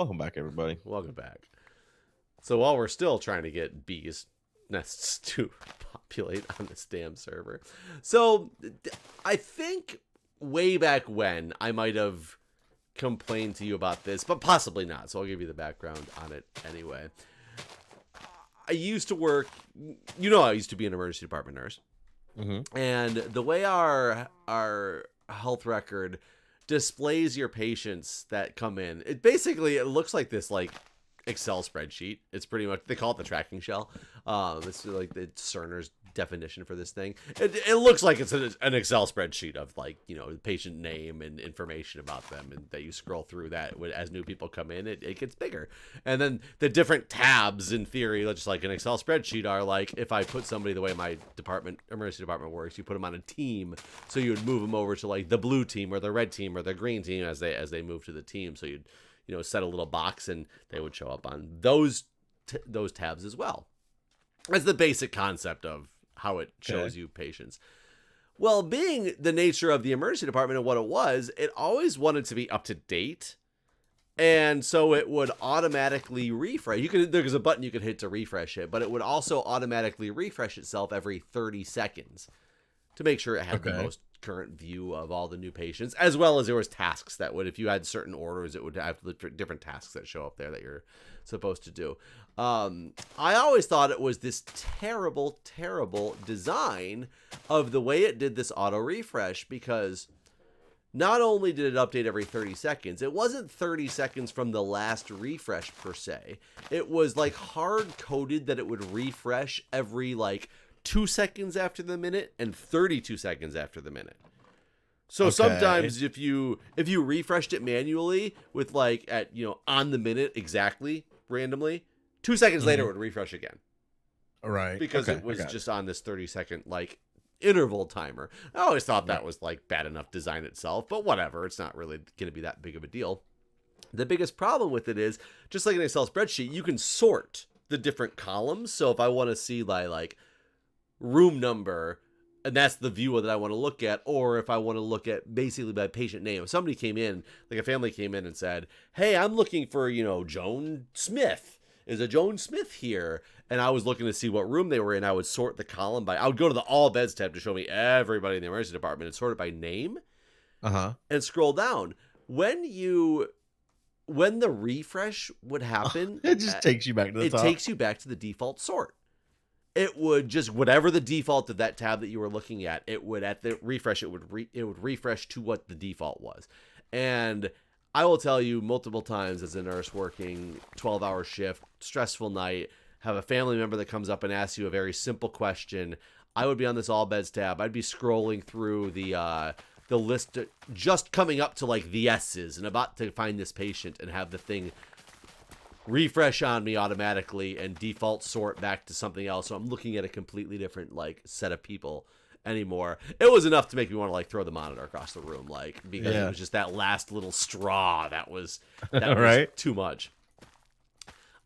Welcome back, everybody. Welcome back. So while we're still trying to get bees nests to populate on this damn server, so I think way back when I might have complained to you about this, but possibly not. So I'll give you the background on it anyway. I used to work, I used to be an emergency department nurse. Mm-hmm. And the way our health record displays your patients that come in, it looks like this like Excel spreadsheet. It's pretty much, they call it the tracking shell. It's like the Cerner's definition for this thing. It looks like it's an Excel spreadsheet of like, the patient name and information about them, and that you scroll through that as new people come in, it gets bigger. And then the different tabs in theory, just like an Excel spreadsheet, are like, if I put somebody the way my emergency department works, you put them on a team, so you would move them over to like the blue team or the red team or the green team as they move to the team. So you'd set a little box and they would show up on those tabs as well. That's the basic concept of how it shows you patients. Well, being the nature of the emergency department and what it was, it always wanted to be up to date. And so it would automatically refresh. There's a button you could hit to refresh it, but it would also automatically refresh itself every 30 seconds to make sure it had the most current view of all the new patients, as well as there was tasks that would, if you had certain orders, it would have the different tasks that show up there that you're supposed to do. I always thought it was this terrible, terrible design of the way it did this auto refresh, because not only did it update every 30 seconds, it wasn't 30 seconds from the last refresh per se. It was like hard coded that it would refresh every like 2 seconds after the minute and 32 seconds after the minute. So sometimes if you refreshed it manually with like at on the minute exactly randomly, 2 seconds later it would refresh again. Right. Because it was just on this 30-second like interval timer. I always thought that was like bad enough design itself, but whatever, it's not really going to be that big of a deal. The biggest problem with it is, just like an Excel spreadsheet, you can sort the different columns. So if I want to see like room number, and that's the view that I want to look at, or if I want to look at basically by patient name. If somebody came in, like a family came in and said, hey, I'm looking for, Joan Smith. Is a Joan Smith here? And I was looking to see what room they were in. I would sort the column by, I would go to the all beds tab to show me everybody in the emergency department and sort it by name. And scroll down. When the refresh would happen, it just takes you back to the top. It takes you back to the default sort. It would just, whatever the default of that tab that you were looking at, it would, at the refresh, it would refresh to what the default was. And I will tell you multiple times as a nurse working 12-hour shift, stressful night, have a family member that comes up and asks you a very simple question. I would be on this all beds tab. I'd be scrolling through the list, just coming up to like the S's and about to find this patient, and have the thing refresh on me automatically and default sort back to something else. So I'm looking at a completely different like set of people anymore. It was enough to make me want to like throw the monitor across the room, like, because it was just that last little straw that was was too much.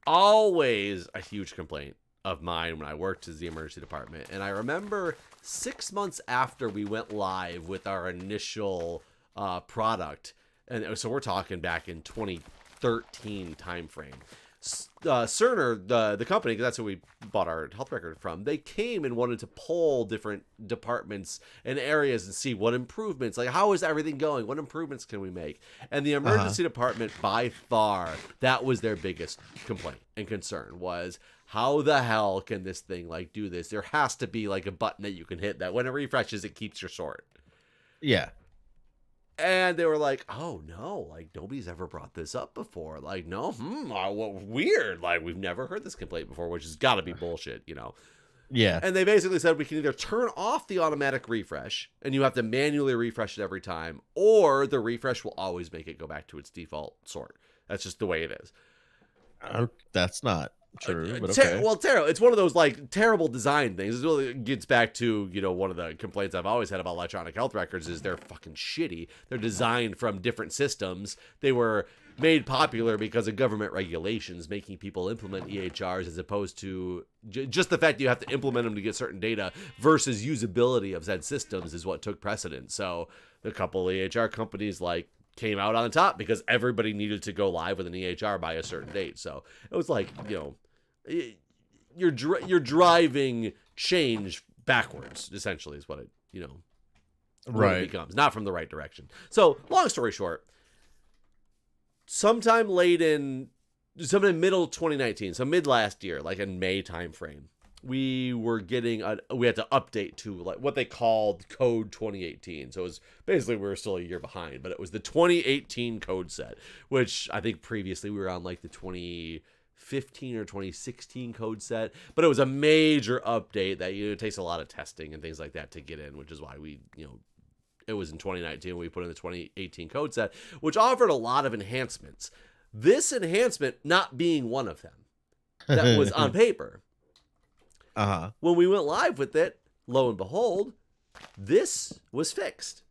Always a huge complaint of mine when I worked as the emergency department. And I remember 6 months after we went live with our initial product, and so we're talking back in 2013 timeframe. Cerner, the company, because that's who we bought our health record from, they came and wanted to poll different departments and areas and see what improvements, like how is everything going? What improvements can we make? And the emergency department, by far, that was their biggest complaint and concern, was how the hell can this thing like do this? There has to be like a button that you can hit that when it refreshes, it keeps your sort. Yeah. And they were like, oh, no, like, nobody's ever brought this up before. Like, no, weird. Like, we've never heard this complaint before, which has got to be bullshit, Yeah. And they basically said we can either turn off the automatic refresh, and you have to manually refresh it every time, or the refresh will always make it go back to its default sort. That's just the way it is. That's not true, but okay. Well, it's one of those like terrible design things. It really gets back to, one of the complaints I've always had about electronic health records is they're fucking shitty. They're designed from different systems. They were made popular because of government regulations making people implement EHRs, as opposed to just the fact you have to implement them to get certain data versus usability of said systems is what took precedence. So a couple of EHR companies like came out on top because everybody needed to go live with an EHR by a certain date. So it was like, you're driving change backwards, essentially, is what it, what it becomes, not from the right direction. So long story short, sometime middle 2019, so mid last year, like in May timeframe, we had to update to like what they called code 2018. So it was basically, we were still a year behind, but it was the 2018 code set, which I think previously we were on like the 2015 or 2016 code set, but it was a major update that it takes a lot of testing and things like that to get in, which is why we, it was in 2019 we put in the 2018 code set, which offered a lot of enhancements. This enhancement not being one of them that was on paper. When we went live with it, lo and behold, this was fixed.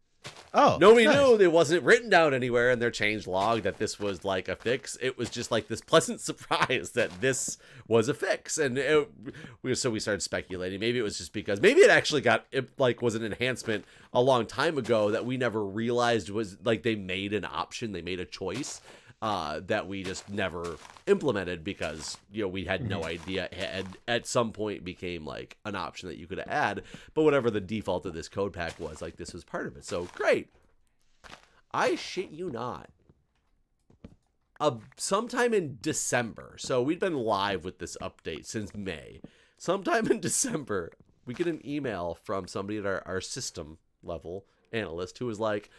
Oh, nobody knew. It wasn't written down anywhere in their change log that this was like a fix. It was just like this pleasant surprise that this was a fix. And so we started speculating. Maybe it was just because maybe it actually was an enhancement a long time ago that we never realized was like they made an option. They made a choice that we just never implemented because, we had no idea it at some point became like an option that you could add. But whatever the default of this code pack was, like this was part of it. So great. I shit you not. Sometime in December. So we'd been live with this update since May. Sometime in December, we get an email from somebody at our system level analyst who was like,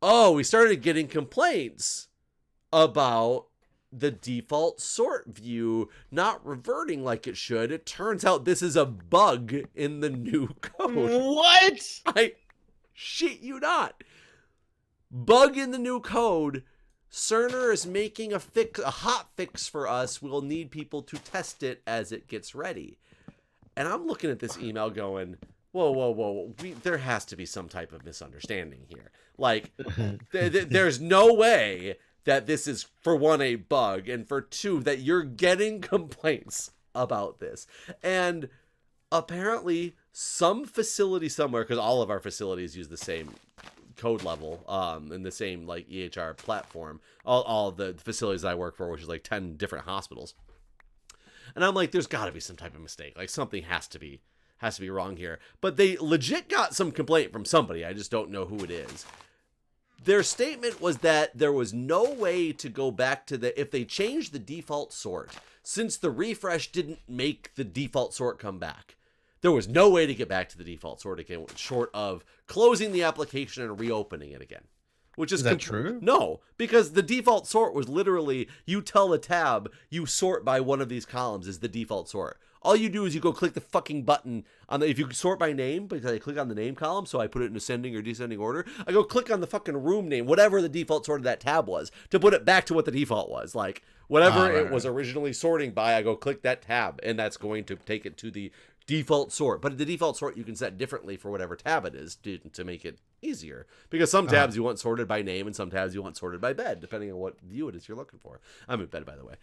oh, we started getting complaints about the default sort view not reverting like it should. It turns out this is a bug in the new code. What? I shit you not. Bug in the new code. Cerner is making a hot fix for us. We'll need people to test it as it gets ready. And I'm looking at this email going, whoa. There has to be some type of misunderstanding here. Like, there's no way that this is, for one, a bug, and for two, that you're getting complaints about this. And apparently some facility somewhere, because all of our facilities use the same code level and the same like EHR platform, all the facilities I work for, which is like 10 different hospitals. And I'm like, there's got to be some type of mistake. Like something has to be wrong here. But they legit got some complaint from somebody. I just don't know who it is. Their statement was that there was no way to go back to if they changed the default sort, since the refresh didn't make the default sort come back. There was no way to get back to the default sort again, short of closing the application and reopening it again. Which is that true? No, because the default sort was literally, you tell the tab, you sort by one of these columns is the default sort. All you do is you go click the fucking button on if you sort by name, because I click on the name column, so I put it in ascending or descending order. I go click on the fucking room name, whatever the default sort of that tab was, to put it back to what the default was. Like, whatever it was originally sorting by, I go click that tab, and that's going to take it to the default sort. But the default sort you can set differently for whatever tab it is to make it easier. Because some tabs you want sorted by name, and some tabs you want sorted by bed, depending on what view it is you're looking for. I'm in bed, by the way.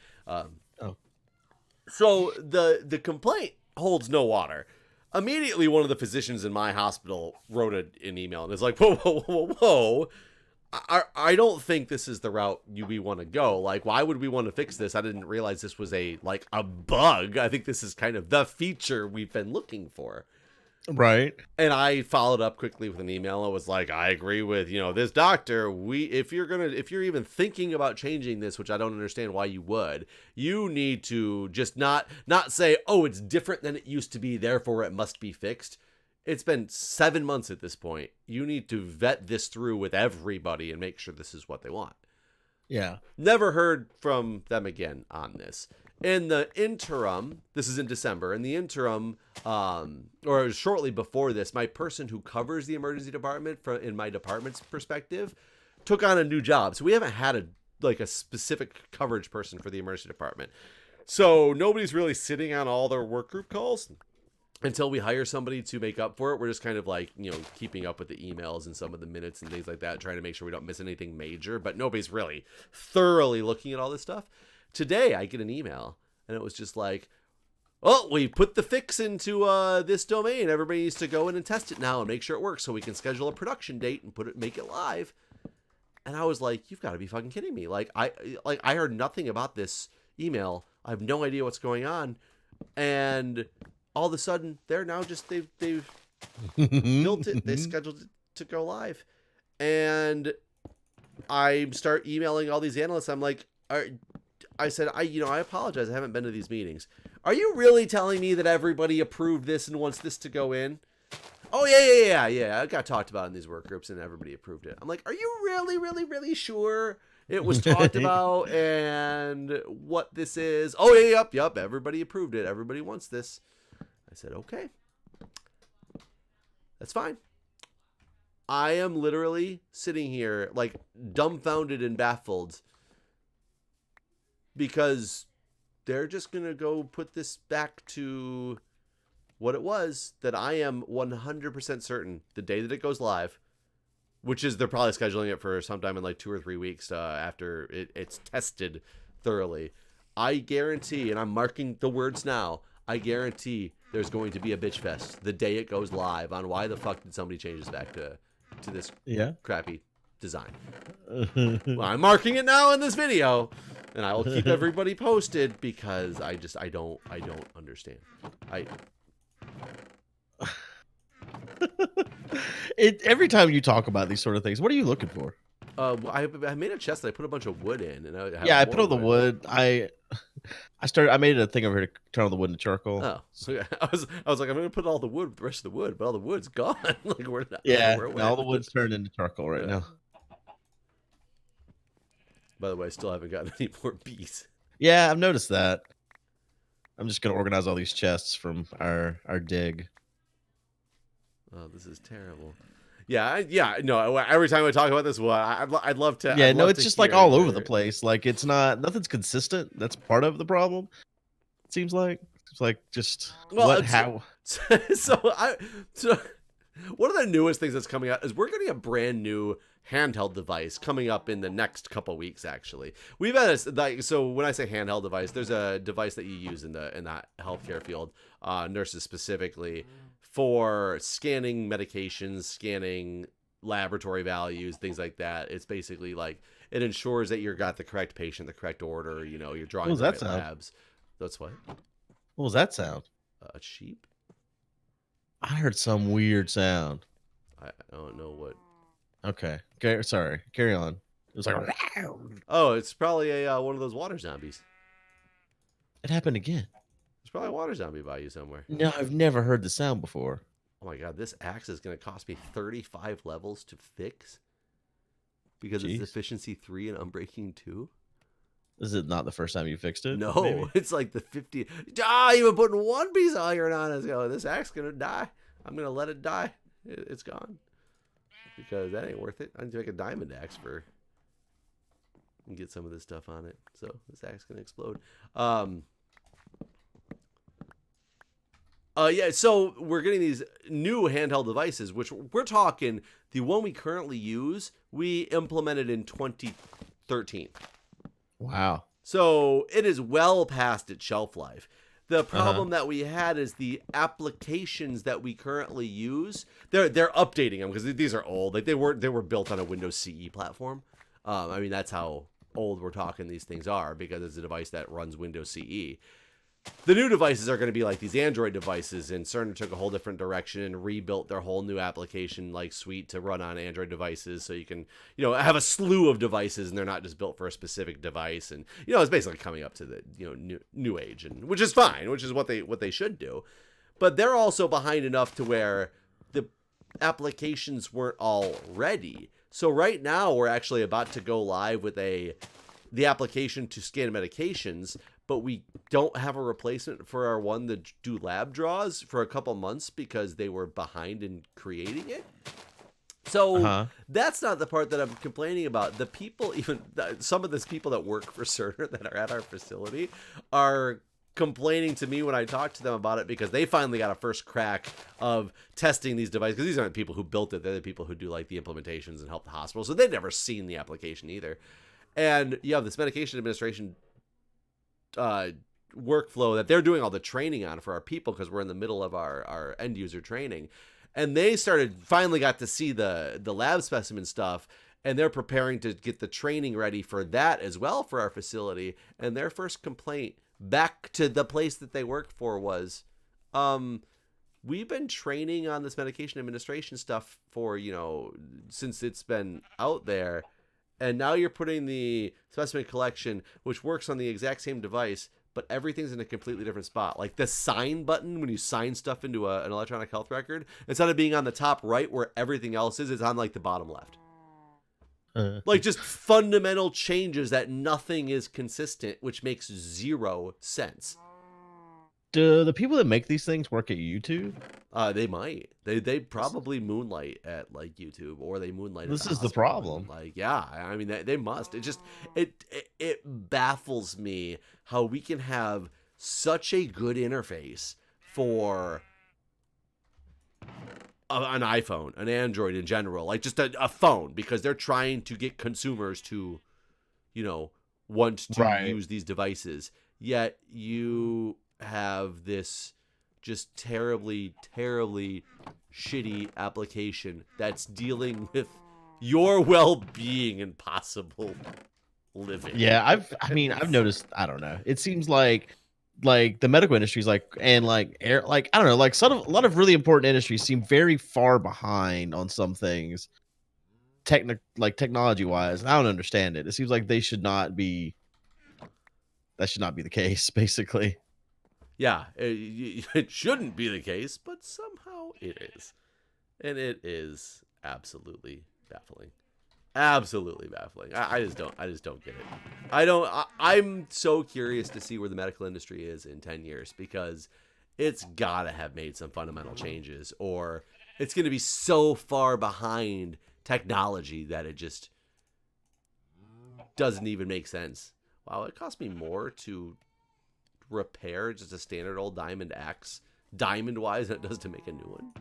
So the complaint holds no water. Immediately, one of the physicians in my hospital wrote an email and is like, whoa. I don't think this is the route we want to go. Like, why would we want to fix this? I didn't realize this was a bug. I think this is kind of the feature we've been looking for. Right. And I followed up quickly with an email. I was like, I agree with, this doctor. If you're even thinking about changing this, which I don't understand why you would, you need to just not say, oh, it's different than it used to be, therefore it must be fixed. It's been 7 months at this point. You need to vet this through with everybody and make sure this is what they want. Yeah. Never heard from them again on this. In the interim, this is in December, in the interim, or shortly before this, my person who covers the emergency department in my department's perspective took on a new job. So we haven't had a specific coverage person for the emergency department. So nobody's really sitting on all their work group calls until we hire somebody to make up for it. We're just kind of keeping up with the emails and some of the minutes and things like that, trying to make sure we don't miss anything major, but nobody's really thoroughly looking at all this stuff. Today, I get an email, and it was just like, oh, we put the fix into this domain. Everybody needs to go in and test it now and make sure it works so we can schedule a production date and make it live. And I was like, you've got to be fucking kidding me. Like I heard nothing about this email. I have no idea what's going on. And all of a sudden they're now just, they've built it. They scheduled it to go live. And I start emailing all these analysts. I'm like, I said, I apologize. I haven't been to these meetings. Are you really telling me that everybody approved this and wants this to go in? Oh, yeah. I got talked about in these work groups and everybody approved it. I'm like, are you really, really, really sure it was talked about and what this is? Oh, yeah, yep. Everybody approved it. Everybody wants this. I said, okay. That's fine. I am literally sitting here like dumbfounded and baffled because they're just going to go put this back to what it was that I am 100% certain the day that it goes live, which is they're probably scheduling it for sometime in like 2 or 3 weeks after it's tested thoroughly. I guarantee, and I'm marking the words now, I guarantee there's going to be a bitch fest the day it goes live on why the fuck did somebody change this back to this crappy design. Well, I'm marking it now in this video, and I will keep everybody posted because I don't understand. Every time you talk about these sort of things, what are you looking for? I made a chest that I put a bunch of wood in, and I put all the wood. I made a thing over here to turn all the wood into charcoal. Oh, so I was like, I'm gonna put all the wood with the rest of the wood, but all the wood's gone. Like where all the wood's turned into charcoal right now. By the way, I still haven't gotten any more bees. Yeah, I've noticed that. I'm just gonna organize all these chests from our dig. Oh, this is terrible. Yeah. No, every time I talk about this, I'd love to. Yeah, no, it's just like all over the place. Like it's nothing's consistent. That's part of the problem. It seems like just how. So one of the newest things that's coming out is we're getting a brand new handheld device coming up in the next couple weeks. Actually, we've had so when I say handheld device, there's a device that you use in the healthcare field, nurses specifically, for scanning medications, scanning laboratory values, things like that. It's basically like it ensures that you've got the correct patient, the correct order. You're drawing the right labs. That's what. What was that sound? A sheep. I heard some weird sound. I don't know what. Okay. Sorry. Carry on. It was like. Oh, it's probably one of those water zombies. It happened again. There's probably a water zombie by you somewhere. No, I've never heard the sound before. Oh my god, this axe is going to cost me 35 levels to fix because it's efficiency 3 and unbreaking 2. Is it not the first time you fixed it? No, maybe? It's like the 50. Even putting one piece of iron on it. This axe is going to die. I'm going to let it die. It's gone. Because that ain't worth it. I need to make a diamond axe and get some of this stuff on it. So this axe is going to explode. So we're getting these new handheld devices, which we're talking the one we currently use, we implemented in 2013. Wow. So it is well past its shelf life. The problem that we had is the applications that we currently use, they're updating them because these are old. Like they were built on a Windows CE platform. I mean, that's how old we're talking these things are because it's a device that runs Windows CE. The new devices are going to be like these Android devices, and Cerner took a whole different direction and rebuilt their whole new application like suite to run on Android devices, so you can have a slew of devices, and they're not just built for a specific device. And it's basically coming up to the new age, and which is fine, which is what they should do. But they're also behind enough to where the applications weren't all ready. So right now we're actually about to go live with the application to scan medications, but we don't have a replacement for our one to do lab draws for a couple months because they were behind in creating it. So that's not the part that I'm complaining about. The people, some of these people that work for Cerner that are at our facility are complaining to me when I talk to them about it because they finally got a first crack of testing these devices, because these aren't people who built it. They're the people who do like the implementations and help the hospital. So they've never seen the application either. And you have this medication administration workflow that they're doing all the training on for our people because we're in the middle of our end user training. And they finally got to see the lab specimen stuff, and they're preparing to get the training ready for that as well for our facility. And their first complaint back to the place that they worked for was, we've been training on this medication administration stuff for, since it's been out there. And now you're putting the Specimen Collection, which works on the exact same device, but everything's in a completely different spot. Like the sign button, when you sign stuff into an electronic health record, instead of being on the top right where everything else is, it's on like the bottom left. Like just fundamental changes that nothing is consistent, which makes zero sense. Do the people that make these things work at YouTube? They might. They probably moonlight at like YouTube, or they moonlight. This at the is the problem. Like, yeah, I mean, they must. It just it baffles me how we can have such a good interface for an iPhone, an Android in general, like just a phone, because they're trying to get consumers to, want to use these devices. Yet you have this just terribly, terribly shitty application that's dealing with your well-being and possible living. Yeah, I've noticed, I don't know. It seems like the medical industries, I don't know, like a lot of really important industries seem very far behind on some things, technology wise. I don't understand it. It seems like that should not be the case, basically. Yeah, it shouldn't be the case, but somehow it is. And it is absolutely baffling. Absolutely baffling. I just don't get it. I'm so curious to see where the medical industry is in 10 years, because it's got to have made some fundamental changes, or it's going to be so far behind technology that it just doesn't even make sense. Wow, it cost me more to repair just a standard old diamond axe, diamond-wise, than it does to make a new one.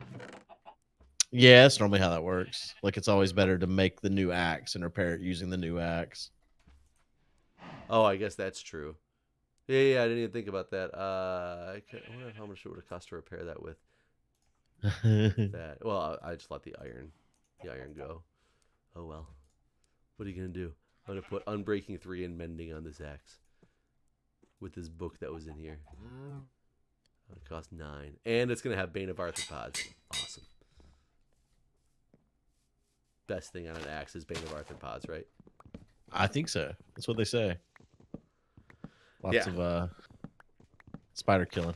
Yeah, that's normally how that works. Like, it's always better to make the new axe and repair it using the new axe. Oh, I guess that's true. Yeah, I didn't even think about that. I wonder how much it would have cost to repair that with that. Well, I just let the iron go. Oh well. What are you gonna do? I'm gonna put Unbreaking 3 and Mending on this axe with this book that was in here. It cost 9, and it's gonna have Bane of Arthropods. Awesome. Best thing on an axe is Bane of Arthropods, right? I think so. That's what they say. Lots of spider killing.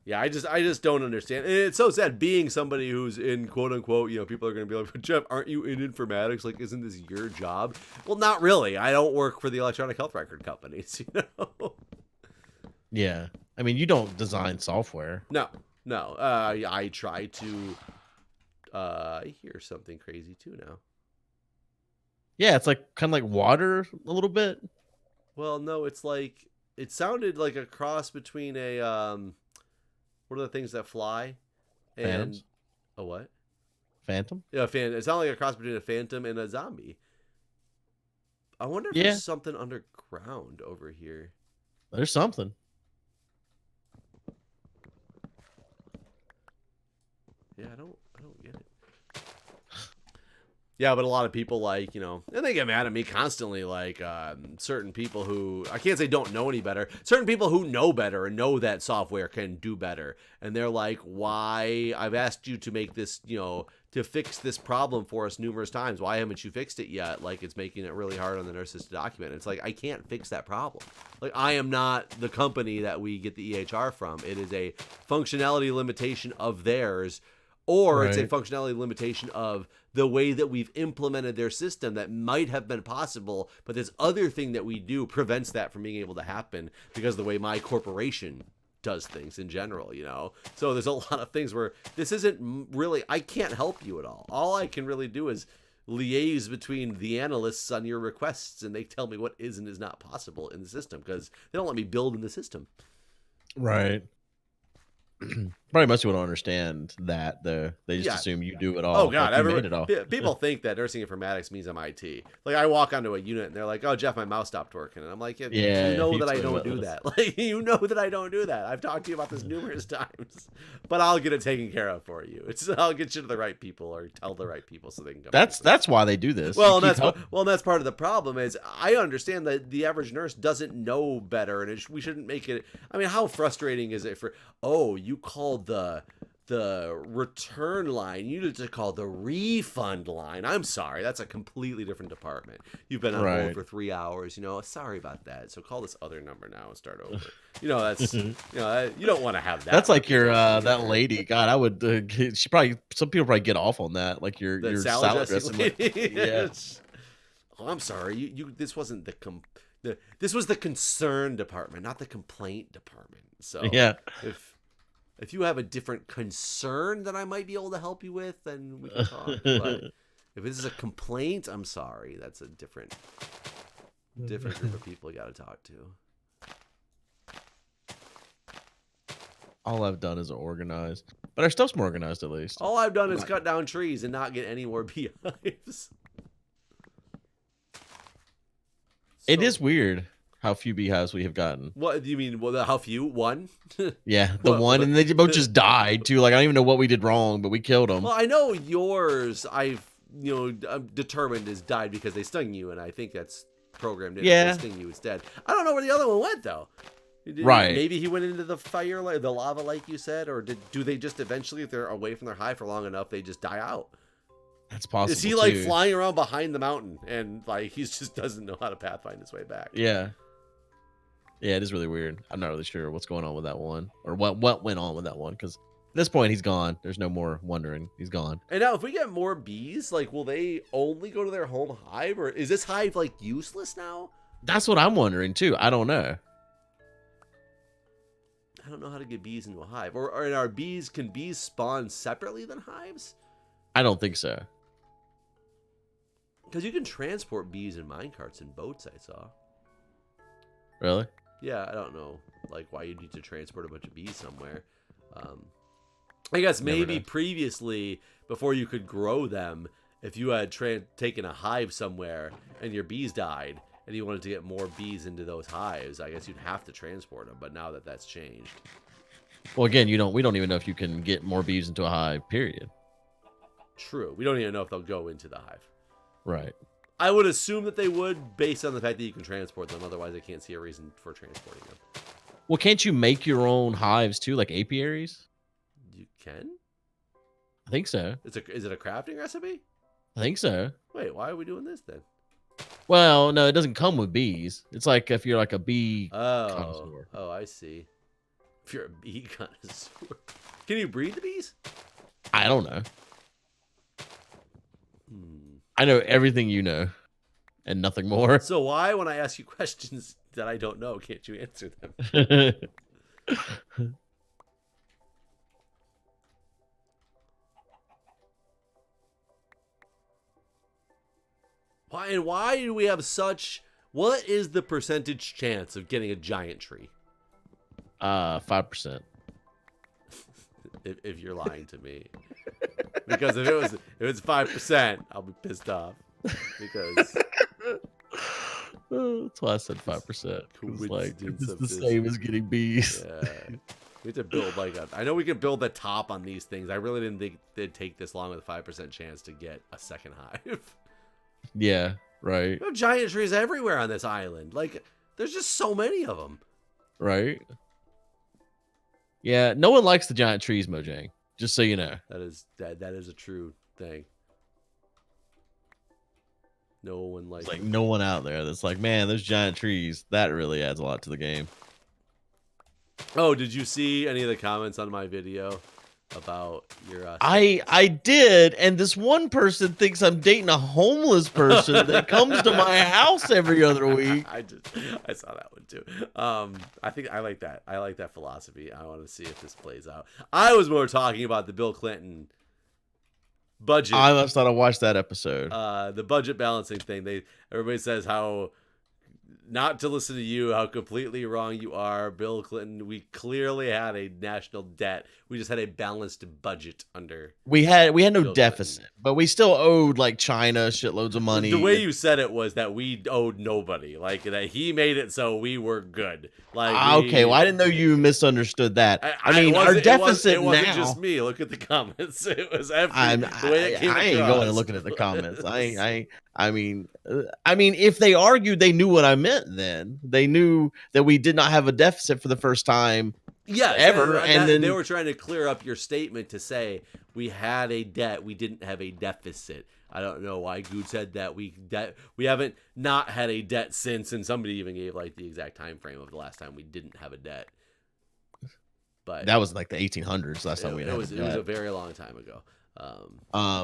Yeah, I just don't understand. And it's so sad being somebody who's in quote unquote, people are going to be like, Jeff, aren't you in informatics? Like, isn't this your job? Well, not really. I don't work for the electronic health record companies, Yeah. I mean, you don't design software. No. I try to, I hear something crazy too now. Yeah, it's like kind of like water a little bit. Well, no, it's like, it sounded like a cross between a, what are the things that fly? And Phantoms? a what? Phantom? Yeah, it sounded like a cross between a phantom and a zombie. I wonder if there's something underground over here. There's something. Yeah, I don't get it. Yeah, but a lot of people and they get mad at me constantly, certain people who, I can't say don't know any better, certain people who know better and know that software can do better. And they're like, why? I've asked you to make this, to fix this problem for us numerous times. Why haven't you fixed it yet? Like, it's making it really hard on the nurses to document. It's like, I can't fix that problem. Like, I am not the company that we get the EHR from. It is a functionality limitation of theirs, or it's a functionality limitation of the way that we've implemented their system that might have been possible, but this other thing that we do prevents that from being able to happen because of the way my corporation does things in general, So there's a lot of things where this isn't really, I can't help you at all. All I can really do is liaise between the analysts on your requests, and they tell me what is and is not possible in the system because they don't let me build in the system. Right. Probably most people don't understand that though. They just Yeah. assume you do it all. Oh god, Like you made it all. people think that nursing informatics means I'm IT. Like I walk onto a unit and they're like, "Oh, Jeff, my mouse stopped working," and I'm like, "You Yeah, know you that I told me don't about do this. that. Like you know that I don't do that. I've talked to you about this numerous times, but I'll get it taken care of for you. I'll get you to the right people or tell the right people so they can come. That's why they do this. Well, and that's part of the problem is I understand that the average nurse doesn't know better, and we shouldn't make it. I mean, how frustrating is it for you called the return line, you need to call the refund line. I'm sorry, that's a completely different department. You've been on hold for 3 hours, sorry about that, so call this other number now and start over. That's you don't want to have that. That's like your that lady. God, I would some people probably get off on that, like your salad dressing lady. Yeah. I'm sorry, you this wasn't this was the concern department, not the complaint department. So yeah, if you have a different concern that I might be able to help you with, then we can talk. But if this is a complaint, I'm sorry. That's a different group of people you got to talk to. All I've done is organize, but our stuff's more organized at least. All I've done is cut down trees and not get any more beehives. It is weird how few beehives we have gotten. What do you mean? Well, how few? One? Yeah, one, and they both just died too. Like I don't even know what we did wrong, but we killed them. Well, I know yours. I'm determined is died because they stung you, and I think that's programmed in. Yeah, to sting you instead. I don't know where the other one went though. Right. Maybe he went into the fire, like the lava, like you said, or do they just eventually, if they're away from their hive for long enough, they just die out? That's possible. Is he like flying around behind the mountain and like he just doesn't know how to pathfind his way back? Yeah. Yeah, it is really weird. I'm not really sure what's going on with that one or what went on with that one because at this point he's gone. There's no more wondering. He's gone. And now if we get more bees, like will they only go to their home hive or is this hive like useless now? That's what I'm wondering too. I don't know. I don't know how to get bees into a hive. Or are bees, can bees spawn separately than hives? I don't think so. Because you can transport bees in minecarts and boats, I saw. Really? Yeah, I don't know, like why you need to transport a bunch of bees somewhere. I guess maybe previously, before you could grow them, if you had taken a hive somewhere and your bees died, and you wanted to get more bees into those hives, I guess you'd have to transport them. But now that that's changed. Well, again, we don't even know if you can get more bees into a hive. Period. True. We don't even know if they'll go into the hive. Right. I would assume that they would, based on the fact that you can transport them. Otherwise, I can't see a reason for transporting them. Well, can't you make your own hives too, like apiaries? You can? I think so. Is it a crafting recipe? I think so. Wait, why are we doing this then? Well, no, it doesn't come with bees. It's like if you're like a bee connoisseur. Oh, I see. If you're a bee connoisseur. Can you breed the bees? I don't know. I know everything you know and nothing more. So why, when I ask you questions that I don't know, can't you answer them? Why do we have such... What is the percentage chance of getting a giant tree? 5%. If you're lying to me. Because if it's 5%, I'll be pissed off. Because that's why I said 5%. It's like it's the same as getting bees. Yeah. We have to build I know we can build the top on these things. I really didn't think they'd take this long with a 5% chance to get a second hive. Yeah, right. We have giant trees everywhere on this island. Like, there's just so many of them. Right. Yeah, no one likes the giant trees, Mojang. Just so you know. That is a true thing. No one likes. It's like no one out there that's like, man, those giant trees. That really adds a lot to the game. Oh, did you see any of the comments on my video about your? I did, and this one person thinks I'm dating a homeless person that comes to my house every other week. I saw that one too. I think I like that. I like that philosophy. I want to see if this plays out. I was more talking about the Bill Clinton budget. I must not have watched that episode. The budget balancing thing. Everybody says how not to listen to you, how completely wrong you are, Bill Clinton. We clearly had a national debt. We just had a balanced budget under. We had no Bill deficit, Clinton. but we still owed like China shitloads of money. The way you said it was that we owed nobody, like that he made it so we were good. Like okay, well I didn't know you misunderstood that. I mean, it our deficit it wasn't now. just me. Look at the comments. It was the way it came I across. ain't going and looking at the comments. I mean, if they argued, they knew what I meant. Then they knew that we did not have a deficit for the first time. Yes, ever, and then they were trying to clear up your statement to say we had a debt, we didn't have a deficit. I don't know why Guude said that we haven't not had a debt since, and somebody even gave like the exact time frame of the last time we didn't have a debt. But that was like the 1800s last time we had it was a very long time ago.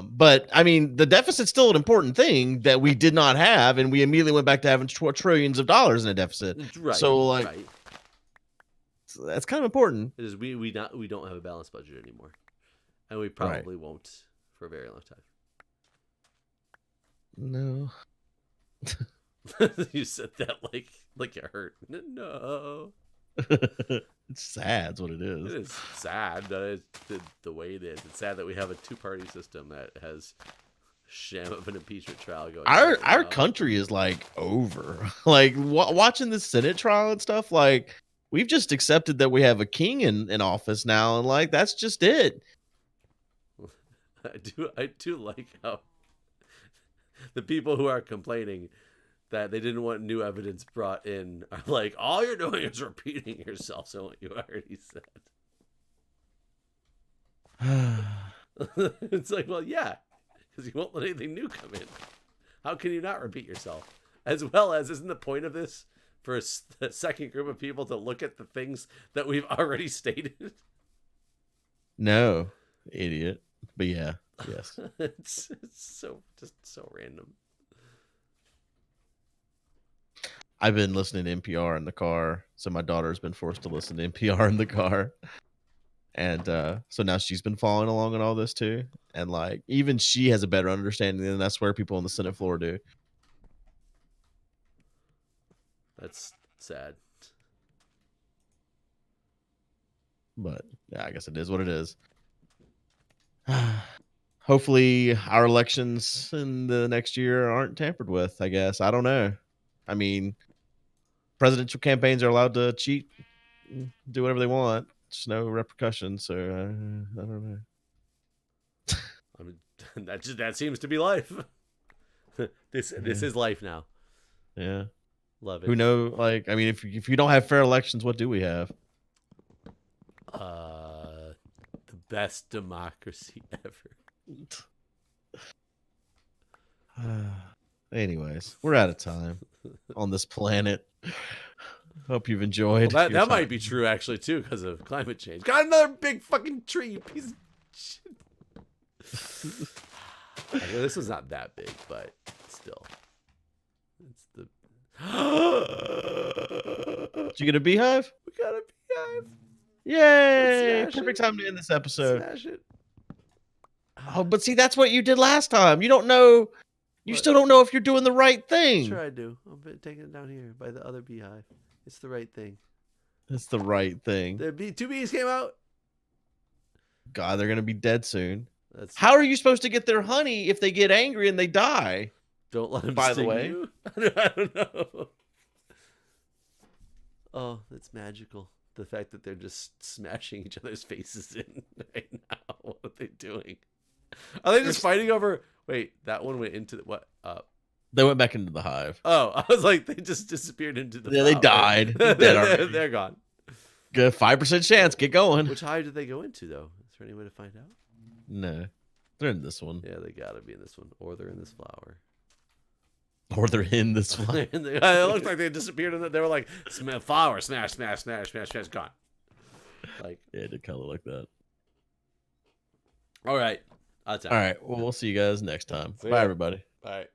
But I mean, the deficit's still an important thing that we did not have, and we immediately went back to having trillions of dollars in a deficit. Right. So like, right. That's kind of important. It is we don't have a balanced budget anymore, and we probably won't for a very long time. No. You said that like it hurt. No. It's sad. That's what it is. It is sad that it's the way it is. It's sad that we have a two-party system that has sham of an impeachment trial going. Our country is like over. Like watching the Senate trial and stuff. Like we've just accepted that we have a king in office now, and like that's just it. I do like how the people who are complaining that they didn't want new evidence brought in are like, all you're doing is repeating yourself on what you already said. It's like, well, yeah, because you won't let anything new come in. How can you not repeat yourself? As well as, isn't the point of this for a second group of people to look at the things that we've already stated? No, idiot. But yeah, yes. It's so random. I've been listening to NPR in the car, so my daughter's been forced to listen to NPR in the car, and so now she's been following along on all this too. And like, even she has a better understanding than I swear people on the Senate floor do. That's sad. But yeah, I guess it is what it is. Hopefully, our elections in the next year aren't tampered with. I guess I don't know. I mean, presidential campaigns are allowed to cheat, do whatever they want. There's no repercussions, so I don't know. I mean, that seems to be life. This is life now. Yeah, love it. Who know? Like, I mean, if you don't have fair elections, what do we have? The best democracy ever. Anyways, we're out of time on this planet. Hope you've enjoyed. Well, that might be true actually too, because of climate change. Got another big fucking tree, you piece of shit. Okay, this was not that big, but still, it's the. Did you get a beehive? We got a beehive. Yay! Perfect time to end this episode. Smash it. Oh, but see, that's what you did last time. You don't know. You still don't know if you're doing the right thing. Sure, I do. I'm taking it down here by the other beehive. It's the right thing. It's the right thing. Two bees came out. God, they're gonna be dead soon. How are you supposed to get their honey if they get angry and they die? Don't let them. By sting the way, you. I don't know. Oh, that's magical. The fact that they're just smashing each other's faces in right now. What are they doing? Are they just fighting over? Wait, that one went into what? They went back into the hive. Oh, I was like, they just disappeared into the. Yeah, they died. They're gone. Good 5% chance. Get going. Which hive did they go into though? Is there any way to find out? No, they're in this one. Yeah, they gotta be in this one, or they're in this flower. Or they're in this one. It looked like they disappeared in it. They were like, flower, smash, smash, smash, smash, smash, gone. Like, yeah, it did kind of like that. All right. All right. Well, we'll see you guys next time. Bye, everybody. Bye.